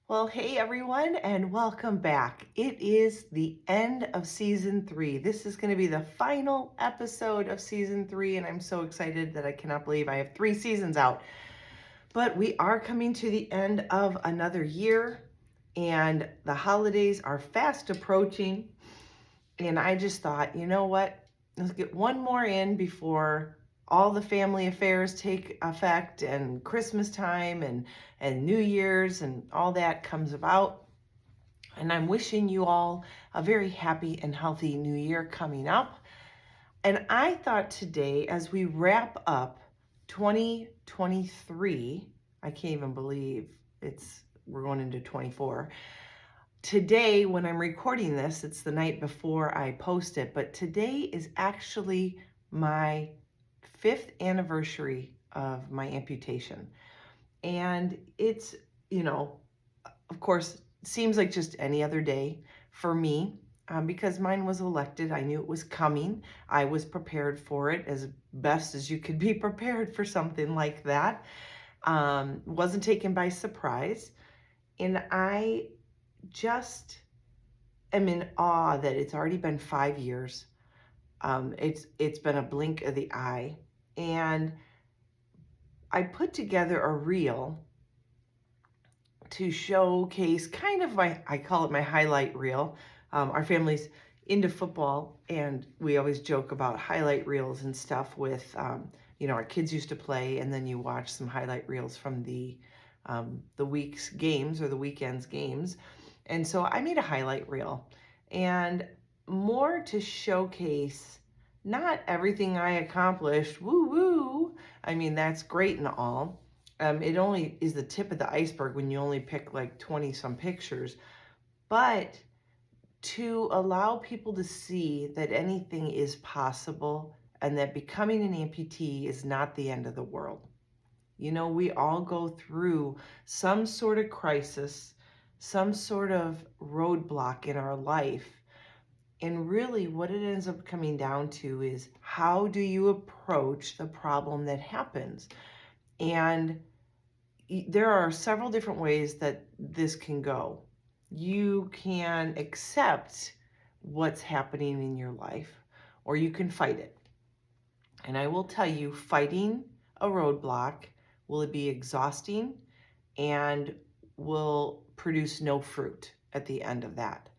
Well, hey everyone, and welcome back. It is the end of season 3. This is going to be the final episode of season 3, and I'm so excited that I cannot believe I have 3 seasons out. But we are coming to the end of another year, and the holidays are fast approaching. And I just thought, you know what? Let's get one more in before all the family affairs take effect and Christmas time and New Year's and all that comes about. And I'm wishing you all a very happy and healthy new year coming up. And I thought today, as we wrap up 2023, I can't even believe we're going into 24. Today, when I'm recording this, it's the night before I post it, but today is actually my 5th anniversary of my amputation. And it's, of course, seems like just any other day for me, because mine was elected. I knew it was coming. I was prepared for it as best as you could be prepared for something like that. Wasn't taken by surprise. And I just am in awe that it's already been 5 years. It's been a blink of the eye. And I put together a reel to showcase kind of I call it my highlight reel. Our family's into football, and we always joke about highlight reels and stuff with, our kids used to play, and then you watch some highlight reels from the week's games or the weekend's games. And so I made a highlight reel, and more to showcase not everything I accomplished, woo woo. I mean, that's great and all. It only is the tip of the iceberg when you only pick like 20 some pictures, but to allow people to see that anything is possible and that becoming an amputee is not the end of the world. We all go through some sort of crisis, some sort of roadblock in our life. And really, what it ends up coming down to is how do you approach the problem that happens? And there are several different ways that this can go. You can accept what's happening in your life, or you can fight it. And I will tell you, fighting a roadblock will be exhausting and will produce no fruit at the end of that.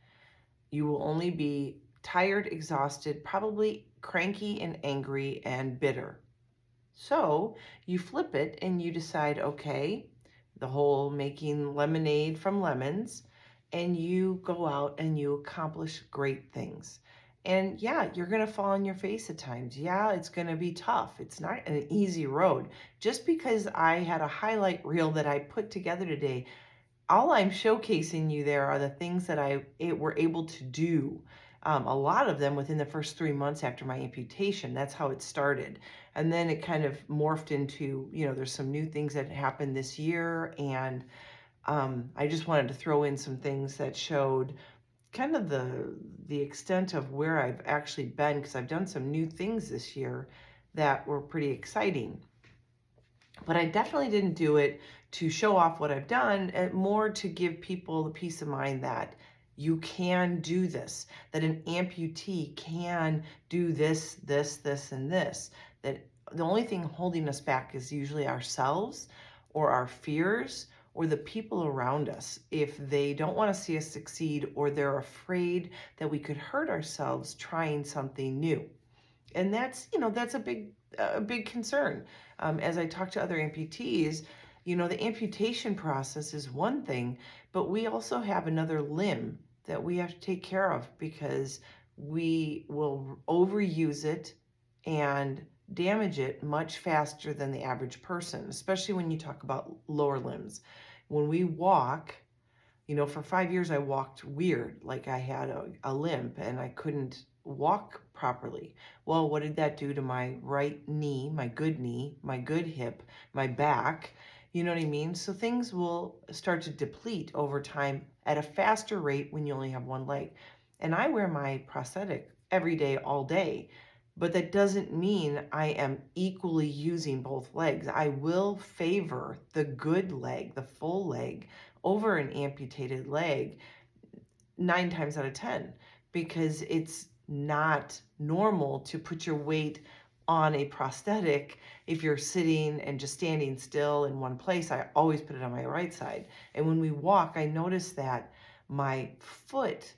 You will only be tired, exhausted, probably cranky and angry and bitter. So you flip it and you decide, okay, the whole making lemonade from lemons, and you go out and you accomplish great things. And yeah, you're going to fall on your face at times. Yeah, it's going to be tough. It's not an easy road. Just because I had a highlight reel that I put together today, all I'm showcasing you there are the things that I were able to do. A lot of them within the first 3 months after my amputation. That's how it started. And then it kind of morphed into, there's some new things that happened this year. And I just wanted to throw in some things that showed kind of the extent of where I've actually been, because I've done some new things this year that were pretty exciting. But I definitely didn't do it to show off what I've done, and more to give people the peace of mind that you can do this, that an amputee can do this, this, and this. That the only thing holding us back is usually ourselves or our fears or the people around us. If they don't want to see us succeed, or they're afraid that we could hurt ourselves trying something new. And that's a big concern. As I talk to other amputees, the amputation process is one thing, but we also have another limb that we have to take care of, because we will overuse it and damage it much faster than the average person, especially when you talk about lower limbs. When we walk, for 5 years I walked weird, like I had a limp and I couldn't walk properly. Well, what did that do to my right knee, my good hip, my back? You know what I mean? So things will start to deplete over time at a faster rate when you only have one leg. And I wear my prosthetic every day, all day. But that doesn't mean I am equally using both legs. I will favor the good leg, the full leg, over an amputated leg 9 times out of 10, because it's not normal to put your weight on a prosthetic if you're sitting and just standing still in one place. I always put it on my right side. And when we walk, I notice that my foot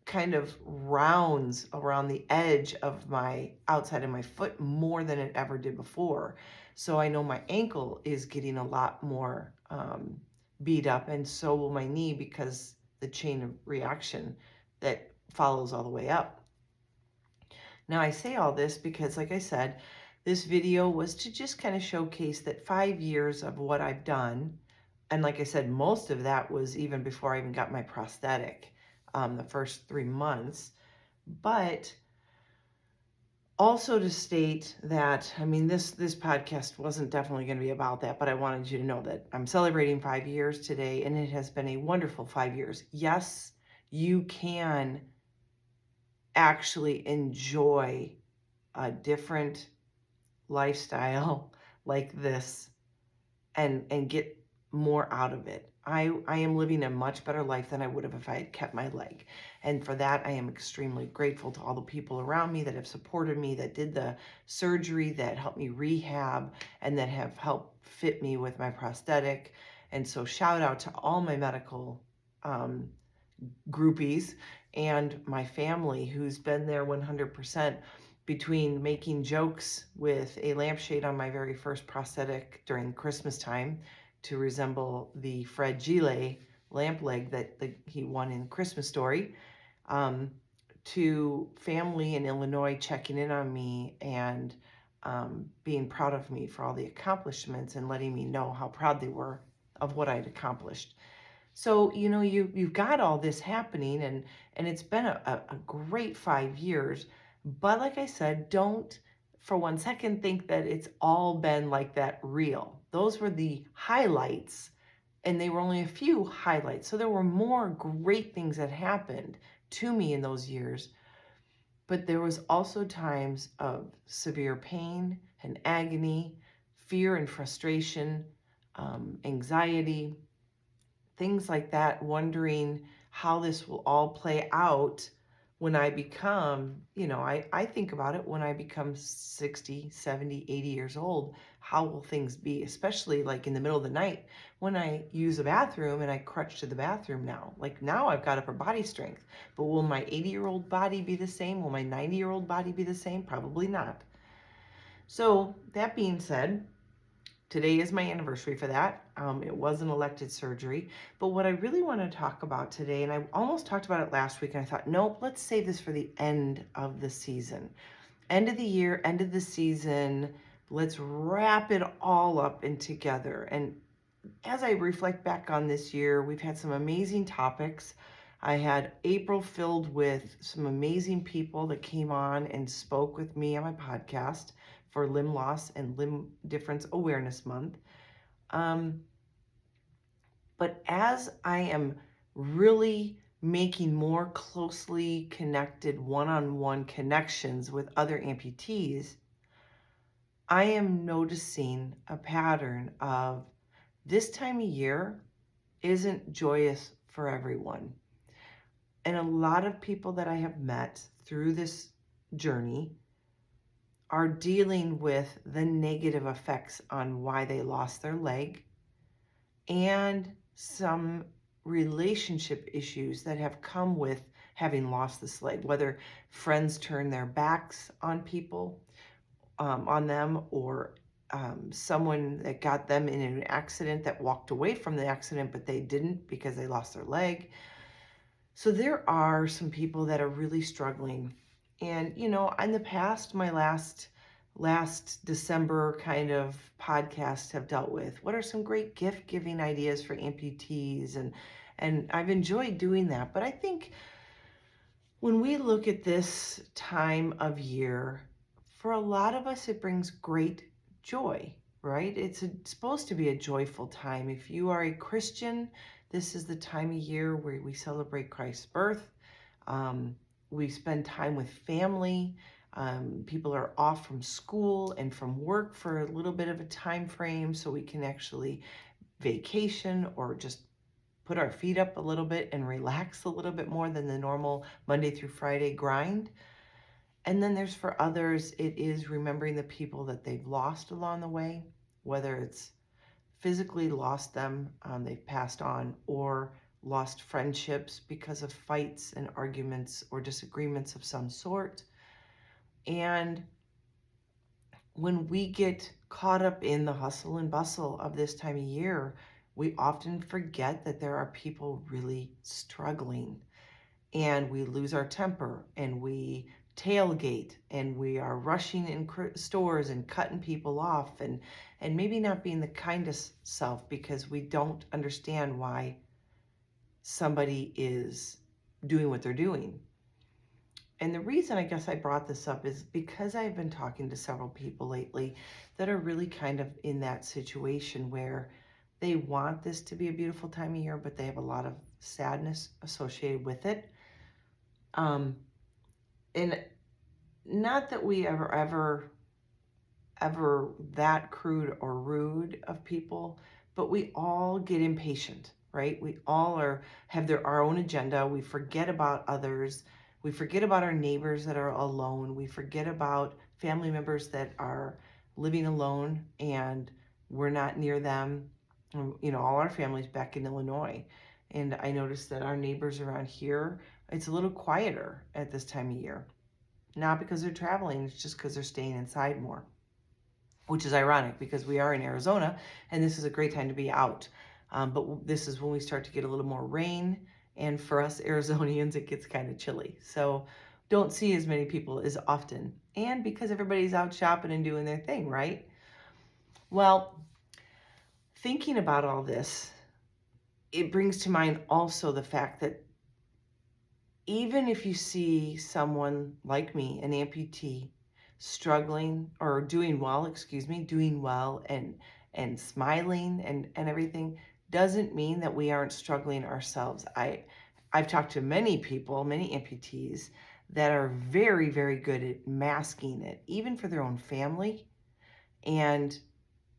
kind of rounds around the edge of my outside of my foot more than it ever did before. So I know my ankle is getting a lot more beat up, and so will my knee, because the chain of reaction that follows all the way up. Now I say all this because, like I said, this video was to just kind of showcase that 5 years of what I've done. And like I said, most of that was even before I even got my prosthetic, the first 3 months. But also to state that, I mean, this podcast wasn't definitely going to be about that, but I wanted you to know that I'm celebrating 5 years today, and it has been a wonderful 5 years. Yes, you can actually enjoy a different lifestyle like this and get more out of it. I am living a much better life than I would have if I had kept my leg. And for that, I am extremely grateful to all the people around me that have supported me, that did the surgery, that helped me rehab, and that have helped fit me with my prosthetic. And so shout out to all my medical groupies and my family, who's been there 100%, between making jokes with a lampshade on my very first prosthetic during Christmas time to resemble the Fred Gile lamp leg that he won in Christmas Story, to family in Illinois checking in on me and being proud of me for all the accomplishments and letting me know how proud they were of what I'd accomplished. So, you've got all this happening, and it's been a great 5 years. But like I said, don't for 1 second think that it's all been like that real. Those were the highlights, and they were only a few highlights. So there were more great things that happened to me in those years. But there was also times of severe pain and agony, fear and frustration, anxiety, things like that, wondering how this will all play out when I become, I think about it when I become 60, 70, 80 years old. How will things be, especially like in the middle of the night when I use a bathroom and I crutch to the bathroom now? Like now I've got upper body strength, but will my 80-year-old body be the same? Will my 90-year-old body be the same? Probably not. So that being said, today is my anniversary for that. It was an elected surgery. But what I really want to talk about today, and I almost talked about it last week, and I thought, nope, let's save this for the end of the season. End of the year, end of the season. Let's wrap it all up and together. And as I reflect back on this year, we've had some amazing topics. I had April filled with some amazing people that came on and spoke with me on my podcast for Limb Loss and Limb Difference Awareness Month. But as I am really making more closely connected one-on-one connections with other amputees, I am noticing a pattern of this time of year isn't joyous for everyone. And a lot of people that I have met through this journey are dealing with the negative effects on why they lost their leg, and some relationship issues that have come with having lost this leg, whether friends turn their backs on people, on them, or someone that got them in an accident that walked away from the accident, but they didn't because they lost their leg. So there are some people that are really struggling. And, in the past, my last December kind of podcasts have dealt with what are some great gift giving ideas for amputees. And I've enjoyed doing that. But I think when we look at this time of year, for a lot of us, it brings great joy, right? It's supposed to be a joyful time. If you are a Christian, this is the time of year where we celebrate Christ's birth. We spend time with family. People are off from school and from work for a little bit of a time frame so we can actually vacation or just put our feet up a little bit and relax a little bit more than the normal Monday through Friday grind. And then there's for others, it is remembering the people that they've lost along the way, whether it's physically lost them, they've passed on, or lost friendships because of fights and arguments or disagreements of some sort. And when we get caught up in the hustle and bustle of this time of year, we often forget that there are people really struggling, and we lose our temper and we tailgate and we are rushing in stores and cutting people off and maybe not being the kindest self because we don't understand why somebody is doing what they're doing. And the reason I guess I brought this up is because I've been talking to several people lately that are really kind of in that situation where they want this to be a beautiful time of year, but they have a lot of sadness associated with it. And not that we ever that crude or rude of people, but we all get impatient, right? We all have our own agenda. We forget about others. We forget about our neighbors that are alone. We forget about family members that are living alone and we're not near them. All our families back in Illinois. And I noticed that our neighbors around here, it's a little quieter at this time of year. Not because they're traveling, it's just because they're staying inside more, which is ironic because we are in Arizona and this is a great time to be out. But this is when we start to get a little more rain. And for us Arizonians, it gets kind of chilly. So don't see as many people as often. And because everybody's out shopping and doing their thing, right? Well, thinking about all this, it brings to mind also the fact that even if you see someone like me, an amputee, struggling or doing well, doing well and smiling and everything, doesn't mean that we aren't struggling ourselves. I've talked to many people, many amputees that are very, very good at masking it, even for their own family. And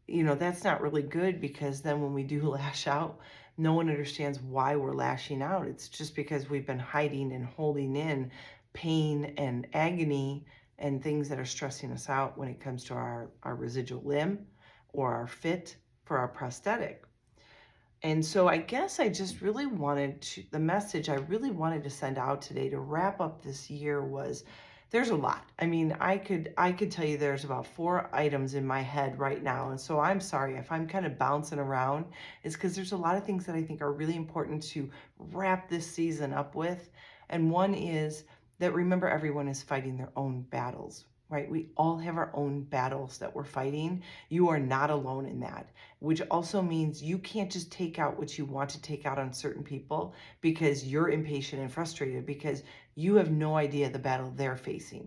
that's not really good because then when we do lash out, no one understands why we're lashing out. It's just because we've been hiding and holding in pain and agony and things that are stressing us out when it comes to our residual limb or our fit for our prosthetic. And so I guess I just really the message I really wanted to send out today to wrap up this year was there's a lot. I mean, I could tell you there's about 4 items in my head right now. And so I'm sorry if I'm kind of bouncing around. It's because there's a lot of things that I think are really important to wrap this season up with. And one is that remember everyone is fighting their own battles, right? We all have our own battles that we're fighting. You are not alone in that, which also means you can't just take out what you want to take out on certain people because you're impatient and frustrated because you have no idea the battle they're facing.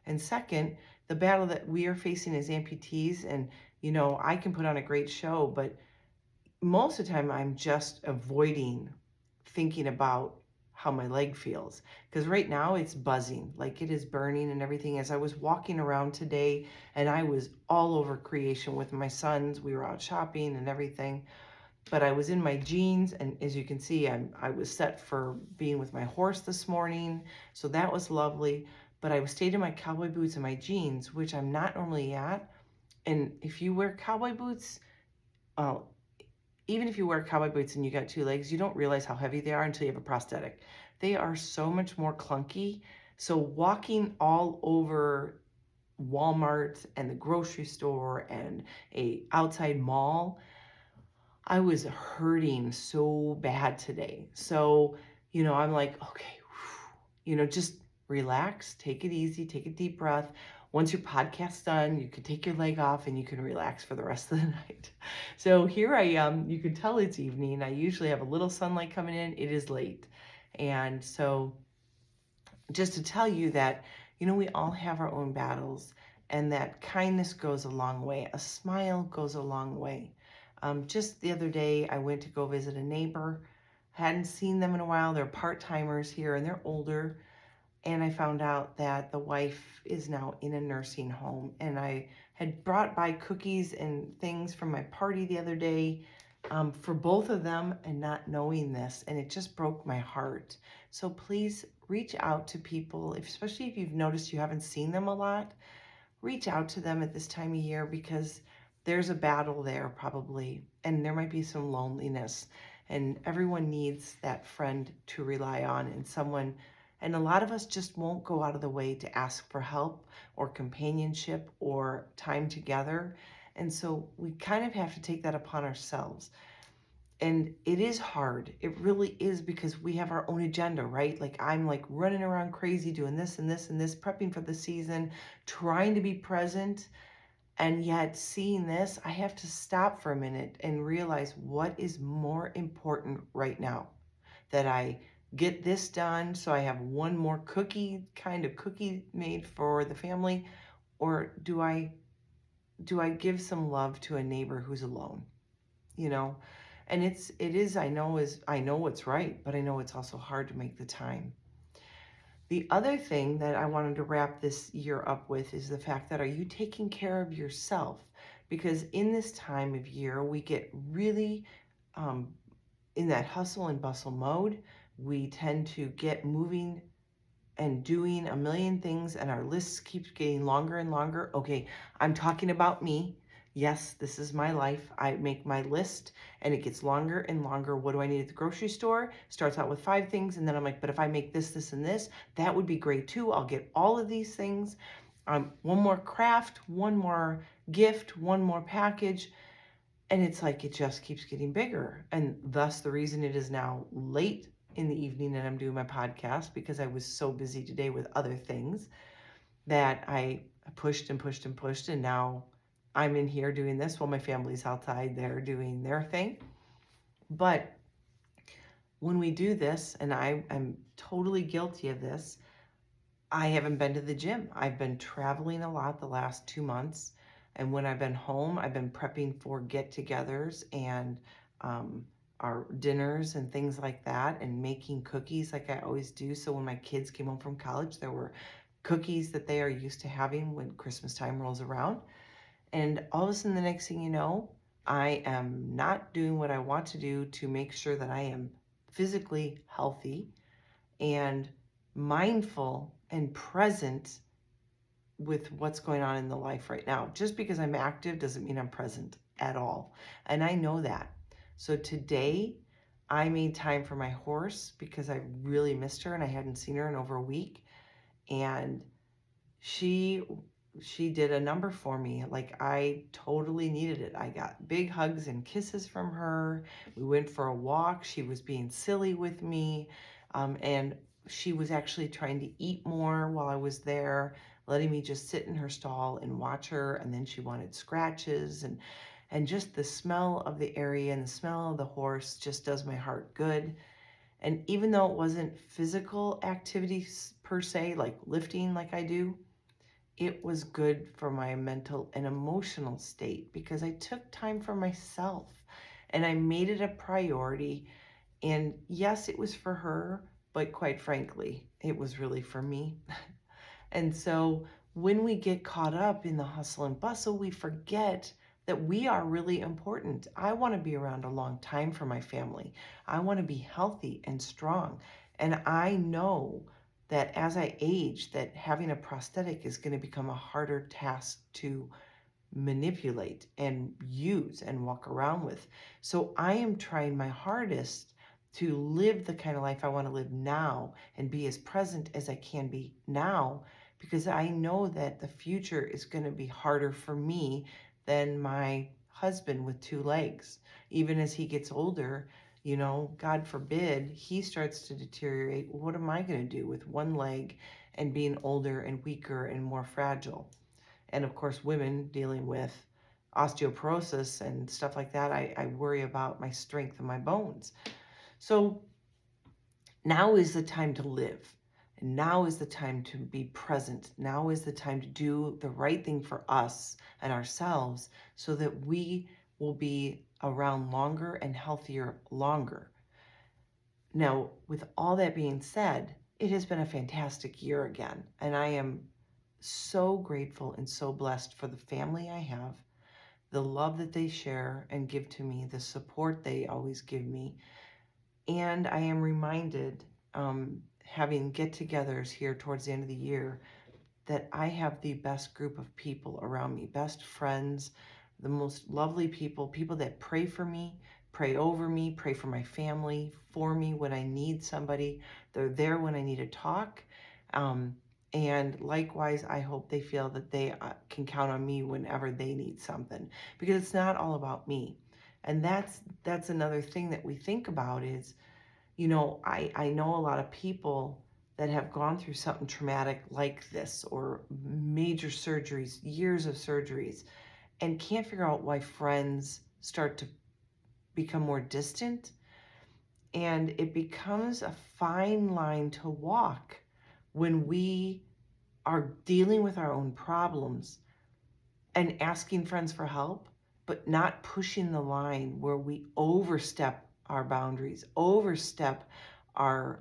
And second, the battle that we are facing as amputees, and I can put on a great show, but most of the time I'm just avoiding thinking about how my leg feels because right now it's buzzing, like it is burning and everything. As I was walking around today and I was all over creation with my sons, we were out shopping and everything, but I was in my jeans, and as you can see, I was set for being with my horse this morning, so that was lovely. But I stayed in my cowboy boots and my jeans, which I'm not normally at. And if you wear cowboy boots, uh, even if you wear cowboy boots and you got 2 legs, you don't realize how heavy they are until you have a prosthetic. They are so much more clunky. So walking all over Walmart and the grocery store and a outside mall, I was hurting so bad today. So, I'm like, okay, just relax, take it easy, take a deep breath. Once your podcast's done, you can take your leg off and you can relax for the rest of the night. So here I am. You can tell it's evening. I usually have a little sunlight coming in. It is late. And so just to tell you that, we all have our own battles and that kindness goes a long way. A smile goes a long way. Just the other day, I went to go visit a neighbor. Hadn't seen them in a while. They're part-timers here and they're older. and I found out that the wife is now in a nursing home. And I had brought by cookies and things from my party the other day for both of them, and not knowing this, and it just broke my heart. So please reach out to people, especially if you've noticed you haven't seen them a lot. Reach out to them at this time of year, because there's a battle there probably, and there might be some loneliness, and everyone needs that friend to rely on, and someone, and a lot of us just won't go out of the way to ask for help or companionship or time together. And so we kind of have to take that upon ourselves. And it is hard. It really is, because we have our own agenda, right? Like I'm like running around crazy doing this and this and this, prepping for the season, trying to be present. And yet seeing this, I have to stop for a minute and realize what is more important right now. That I get this done so I have one more cookie made for the family, or do I give some love to a neighbor who's alone? You know, and I know what's right, but I know it's also hard to make the time. The other thing that I wanted to wrap this year up with is the fact that, are you taking care of yourself? Because in this time of year, we get really um, in that hustle and bustle mode. We tend to get moving and doing a million things, and our lists keep getting longer and longer. Okay, I'm talking about me. Yes, this is my life. I make my list and it gets longer and longer. What do I need at the grocery store? Starts out with 5 things, and then I'm like, but if I make this, this, and this, that would be great too. I'll get all of these things. One more craft, one more gift, one more package. And it's like it just keeps getting bigger. And thus the reason it is now late in the evening and I'm doing my podcast, because I was so busy today with other things that I pushed and pushed and pushed. And now I'm in here doing this while my family's outside there doing their thing. But when we do this, and I am totally guilty of this, I haven't been to the gym. I've been traveling a lot the last 2 months. And when I've been home, I've been prepping for get togethers and our dinners and things like that, and making cookies like I always do. So when my kids came home from college, there were cookies that they are used to having when Christmas time rolls around. And all of a sudden, the next thing you know, I am not doing what I want to do to make sure that I am physically healthy and mindful and present with what's going on in the life right now. Just because I'm active doesn't mean I'm present at all. And I know that. So today I made time for my horse, because I really missed her and I hadn't seen her in over a week. And she did a number for me. Like, I totally needed it. I got big hugs and kisses from her. We went for a walk. She was being silly with me. And she was actually trying to eat more while I was there, letting me just sit in her stall and watch her. And then she wanted scratches, and just the smell of the area and the smell of the horse just does my heart good. And even though it wasn't physical activities per se, like lifting like I do, it was good for my mental and emotional state, because I took time for myself and I made it a priority. And yes, it was for her, but quite frankly, it was really for me. And so when we get caught up in the hustle and bustle, we forget that we are really important. I want to be around a long time for my family. I want to be healthy and strong. And I know that as I age, that having a prosthetic is going to become a harder task to manipulate and use and walk around with. So I am trying my hardest to live the kind of life I want to live now and be as present as I can be now, because I know that the future is going to be harder for me than my husband with 2 legs. Even as he gets older, God forbid, he starts to deteriorate. What am I going to do with 1 leg and being older and weaker and more fragile? And of course, women dealing with osteoporosis and stuff like that, I worry about my strength and my bones. So now is the time to live. And now is the time to be present. Now is the time to do the right thing for us and ourselves, so that we will be around longer and healthier longer. Now, with all that being said, it has been a fantastic year again. And I am so grateful and so blessed for the family I have, the love that they share and give to me, the support they always give me. And I am reminded, having get-togethers here towards the end of the year, that I have the best group of people around me, best friends, the most lovely people, people that pray for me, pray over me, pray for my family, for me when I need somebody. They're there when I need to talk. Um, and likewise, I hope they feel that they can count on me whenever they need something, because it's not all about me. And that's another thing that we think about is, I know a lot of people that have gone through something traumatic like this, or major surgeries, years of surgeries, and can't figure out why friends start to become more distant. And it becomes a fine line to walk when we are dealing with our own problems and asking friends for help, but not pushing the line where we overstep our boundaries, overstep our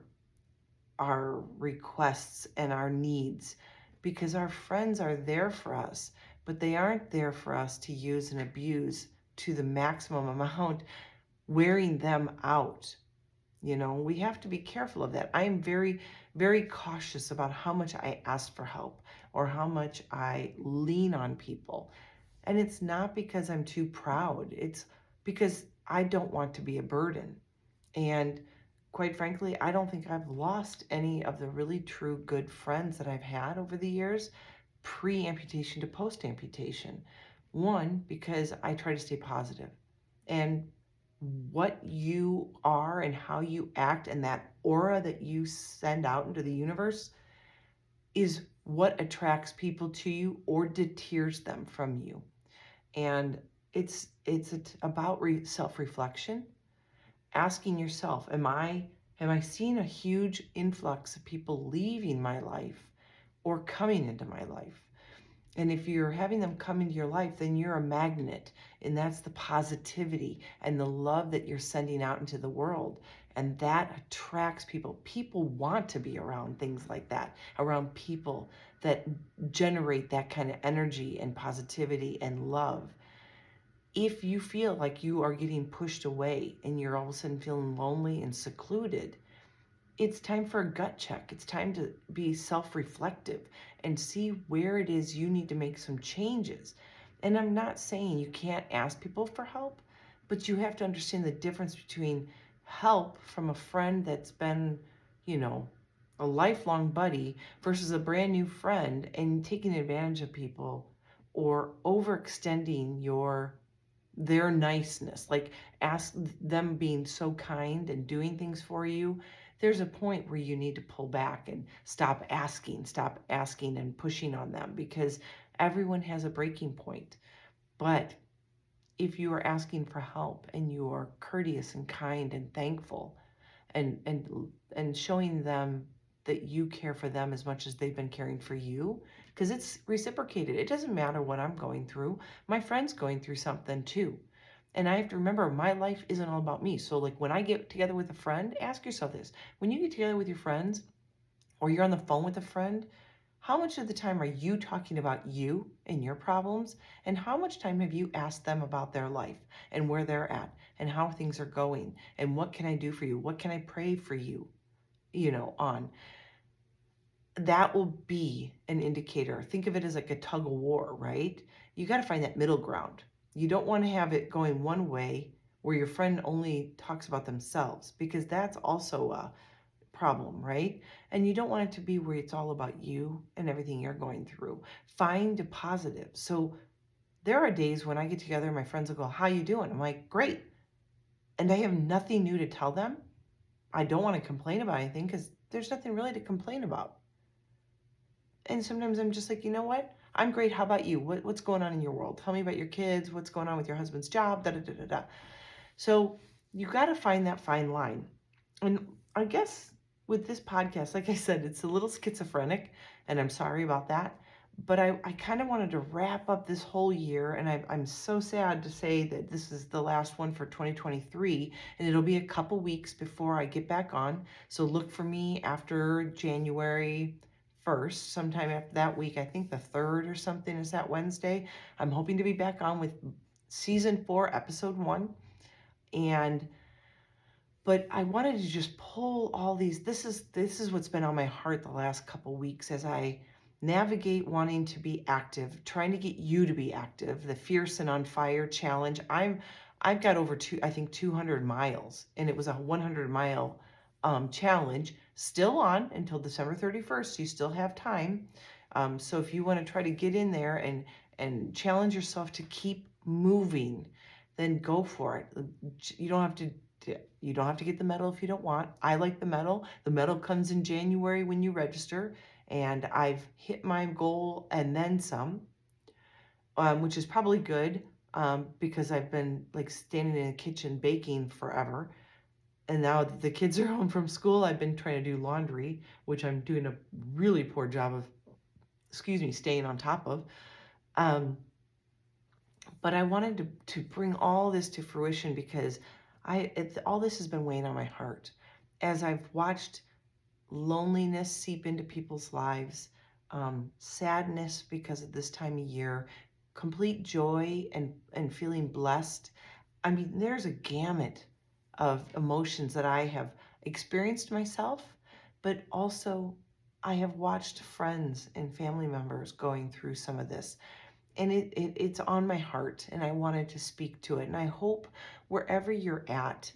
requests and our needs, because our friends are there for us, but they aren't there for us to use and abuse to the maximum amount, wearing them out. We have to be careful of that. I am very, very cautious about how much I ask for help or how much I lean on people. And it's not because I'm too proud. It's because I don't want to be a burden. And quite frankly, I don't think I've lost any of the really true good friends that I've had over the years, pre-amputation to post-amputation. One, because I try to stay positive. And what you are and how you act and that aura that you send out into the universe is what attracts people to you or deters them from you. And it's about self-reflection, asking yourself, am I seeing a huge influx of people leaving my life or coming into my life? And if you're having them come into your life, then you're a magnet, and that's the positivity and the love that you're sending out into the world. And that attracts people. People want to be around things like that, around people that generate that kind of energy and positivity and love. If you feel like you are getting pushed away and you're all of a sudden feeling lonely and secluded, it's time for a gut check. It's time to be self-reflective and see where it is you need to make some changes. And I'm not saying you can't ask people for help, but you have to understand the difference between help from a friend that's been, you know, a lifelong buddy versus a brand new friend, and taking advantage of people or overextending their niceness, like ask them being so kind and doing things for you. There's a point where you need to pull back and stop asking and pushing on them, because everyone has a breaking point. But if you are asking for help and you are courteous and kind and thankful, and showing them that you care for them as much as they've been caring for you, because it's reciprocated. It doesn't matter what I'm going through. My friend's going through something too. And I have to remember, my life isn't all about me. So like when I get together with a friend, ask yourself this. When you get together with your friends or you're on the phone with a friend, how much of the time are you talking about you and your problems? And how much time have you asked them about their life and where they're at and how things are going? And what can I do for you? What can I pray for you? On that will be an indicator. Think of it as like a tug of war, right? You got to find that middle ground. You don't want to have it going one way where your friend only talks about themselves, because that's also a problem, right? And you don't want it to be where it's all about you and everything you're going through. Find a positive. So there are days when I get together and my friends will go, "How you doing?" I'm like, "Great." And I have nothing new to tell them. I don't want to complain about anything because there's nothing really to complain about. And sometimes I'm just like, you know what? I'm great. How about you? What's going on in your world? Tell me about your kids. What's going on with your husband's job? Da da da da da. So you got to find that fine line. And I guess with this podcast, like I said, it's a little schizophrenic, and I'm sorry about that. But I kind of wanted to wrap up this whole year, and I'm so sad to say that this is the last one for 2023, and it'll be a couple weeks before I get back on. So look for me after January 1st, sometime after that week. I think the 3rd or something is that Wednesday. I'm hoping to be back on with season 4, episode 1. And but I wanted to just pull all these. This is what's been on my heart the last couple weeks as I navigate wanting to be active, trying to get you to be active. The Fierce and on Fire challenge. I've got over I think 200 miles, and it was a 100-mile challenge. Still on until December 31st. So you still have time. So if you want to try to get in there and challenge yourself to keep moving, then go for it. You don't have to you don't have to get the medal if you don't want. I like the medal. The medal comes in January when you register, and I've hit my goal and then some, which is probably good because I've been like standing in the kitchen baking forever. And now that the kids are home from school, I've been trying to do laundry, which I'm doing a really poor job of, staying on top of. But I wanted to bring all this to fruition because all this has been weighing on my heart as I've watched loneliness seep into people's lives, sadness because of this time of year, complete joy and feeling blessed. I mean, there's a gamut of emotions that I have experienced myself, but also I have watched friends and family members going through some of this, and it's on my heart, and I wanted to speak to it. And I hope wherever you're at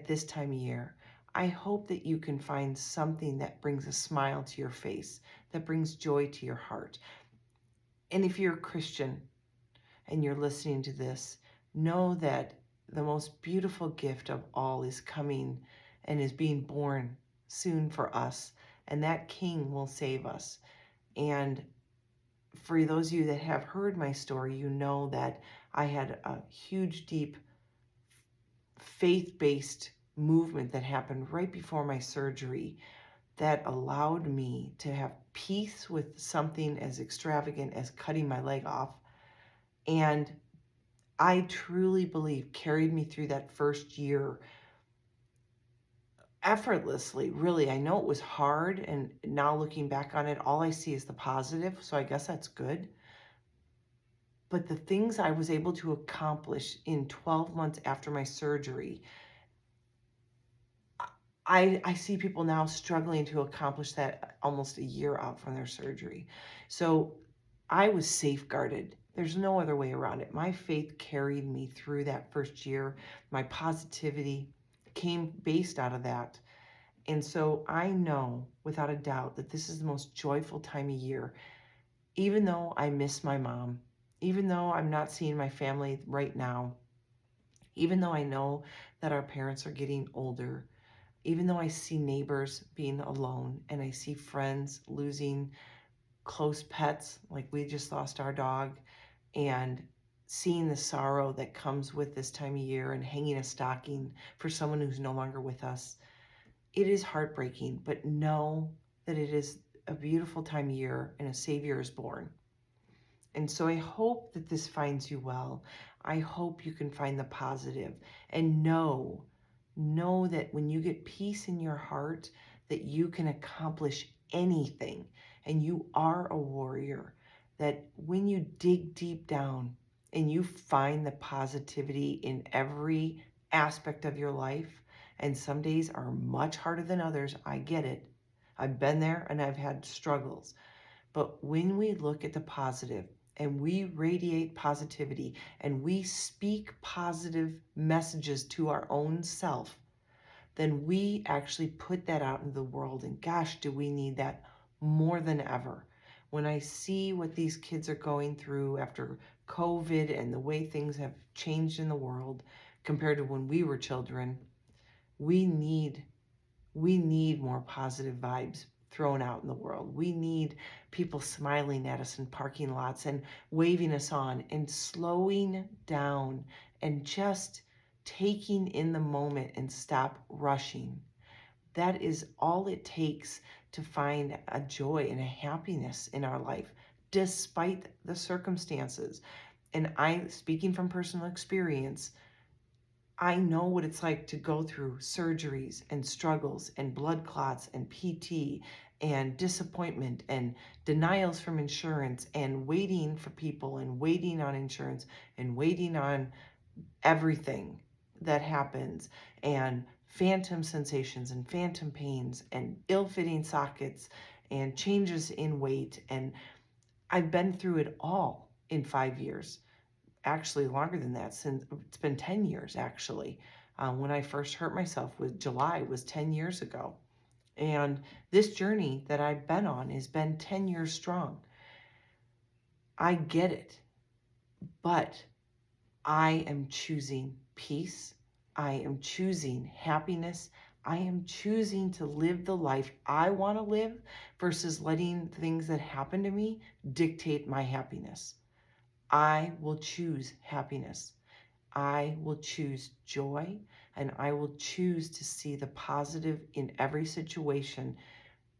this time of year, I hope that you can find something that brings a smile to your face, that brings joy to your heart. And if you're a Christian and you're listening to this, know that the most beautiful gift of all is coming and is being born soon for us, and that King will save us. And for those of you that have heard my story, you know that I had a huge, deep, faith-based movement that happened right before my surgery that allowed me to have peace with something as extravagant as cutting my leg off. And I truly believe carried me through that first year effortlessly. Really, I know it was hard, and now looking back on it, all I see is the positive, so I guess that's good. But the things I was able to accomplish in 12 months after my surgery, I see people now struggling to accomplish that almost a year out from their surgery. So I was safeguarded. There's no other way around it. My faith carried me through that first year. My positivity came based out of that. And so I know without a doubt that this is the most joyful time of year, even though I miss my mom, even though I'm not seeing my family right now, even though I know that our parents are getting older, even though I see neighbors being alone and I see friends losing close pets, like we just lost our dog, and seeing the sorrow that comes with this time of year and hanging a stocking for someone who's no longer with us, it is heartbreaking, but know that it is a beautiful time of year and a Savior is born. And so I hope that this finds you well. I hope you can find the positive and know that when you get peace in your heart, that you can accomplish anything, and you are a warrior. That when you dig deep down and you find the positivity in every aspect of your life, and some days are much harder than others, I get it. I've been there and I've had struggles. But when we look at the positive and we radiate positivity and we speak positive messages to our own self, then we actually put that out into the world. And gosh, do we need that more than ever. When I see what these kids are going through after COVID and the way things have changed in the world compared to when we were children, we need more positive vibes thrown out in the world. We need people smiling at us in parking lots and waving us on and slowing down and just taking in the moment and stop rushing. That is all it takes to find a joy and a happiness in our life. despite the circumstances. And speaking from personal experience, I know what it's like to go through surgeries and struggles and blood clots and PT and disappointment and denials from insurance and waiting for people and waiting on insurance and waiting on everything that happens, and phantom sensations and phantom pains and ill-fitting sockets and changes in weight. And I've been through it all in 5 years, actually longer than that, since it's been 10 years actually. When I first hurt myself with July was 10 years ago. And this journey that I've been on has been 10 years strong. I get it, but I am choosing peace. I am choosing happiness. I am choosing to live the life I want to live versus letting things that happen to me dictate my happiness. I will choose happiness. I will choose joy, and I will choose to see the positive in every situation,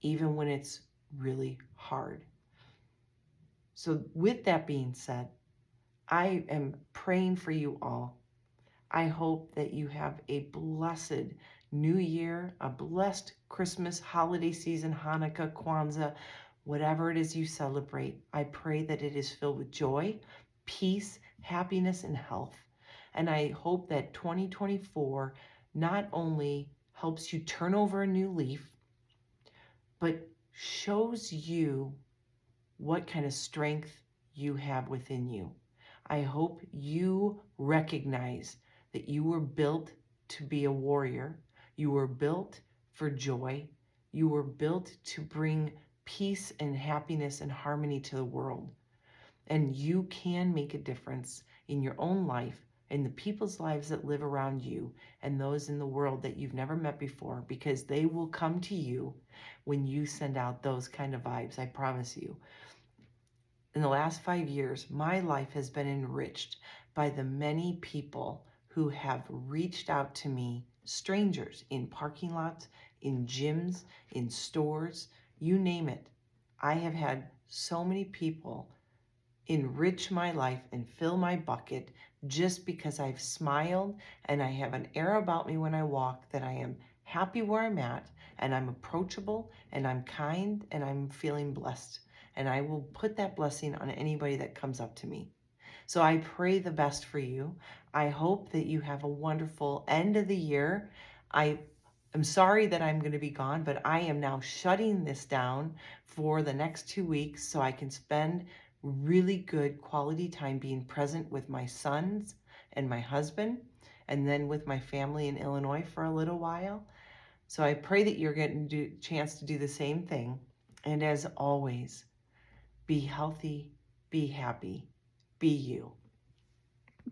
even when it's really hard. So, with that being said, I am praying for you all. I hope that you have a blessed new year, a blessed Christmas, holiday season, Hanukkah, Kwanzaa, whatever it is you celebrate. I pray that it is filled with joy, peace, happiness, and health. And I hope that 2024 not only helps you turn over a new leaf, but shows you what kind of strength you have within you. I hope you recognize that you were built to be a warrior. You were built for joy. You were built to bring peace and happiness and harmony to the world. And you can make a difference in your own life, in the people's lives that live around you, and those in the world that you've never met before, because they will come to you when you send out those kind of vibes, I promise you. In the last 5 years, my life has been enriched by the many people who have reached out to me, strangers in parking lots, in gyms, in stores, you name it. I have had so many people enrich my life and fill my bucket just because I've smiled and I have an air about me when I walk that I am happy where I'm at, and I'm approachable and I'm kind and I'm feeling blessed. And I will put that blessing on anybody that comes up to me. So I pray the best for you. I hope that you have a wonderful end of the year. I'm sorry that I'm going to be gone, but I am now shutting this down for the next 2 weeks so I can spend really good quality time being present with my sons and my husband, and then with my family in Illinois for a little while. So I pray that you're getting a chance to do the same thing. And as always, be healthy, be happy, be you.